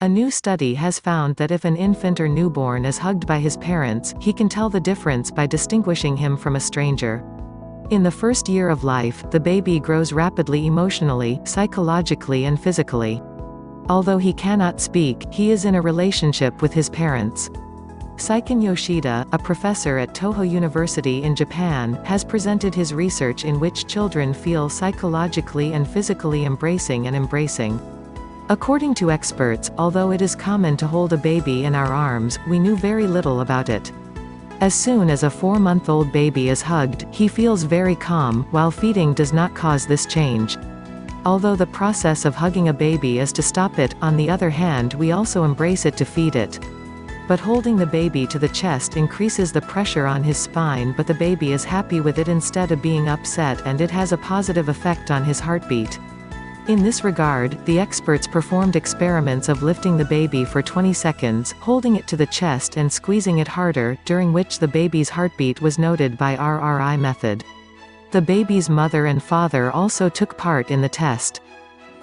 A new study has found that if an infant or newborn is hugged by his parents, he can tell the difference by distinguishing him from a stranger. In the first year of life, the baby grows rapidly emotionally, psychologically and physically. Although he cannot speak, he is in a relationship with his parents. Seichen Yoshida, a professor at Toho University in Japan, has presented his research in which children feel psychologically and physically embracing and embracing. According to experts, although it is common to hold a baby in our arms, we knew very little about it. As soon as a 4-month-old baby is hugged, he feels very calm, while feeding does not cause this change. Although the process of hugging a baby is to stop it, on the other hand we also embrace it to feed it. But holding the baby to the chest increases the pressure on his spine, but the baby is happy with it instead of being upset, and it has a positive effect on his heartbeat. In this regard, the experts performed experiments of lifting the baby for 20 seconds, holding it to the chest and squeezing it harder, during which the baby's heartbeat was noted by RRI method. The baby's mother and father also took part in the test.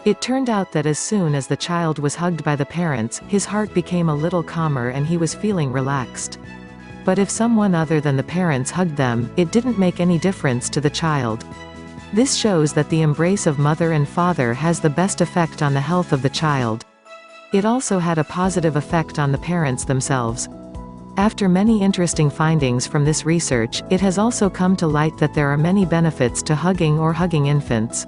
It turned out that as soon as the child was hugged by the parents, his heart became a little calmer and he was feeling relaxed. But if someone other than the parents hugged them, it didn't make any difference to the child. This shows that the embrace of mother and father has the best effect on the health of the child. It also had a positive effect on the parents themselves. After many interesting findings from this research, it has also come to light that there are many benefits to hugging or hugging infants.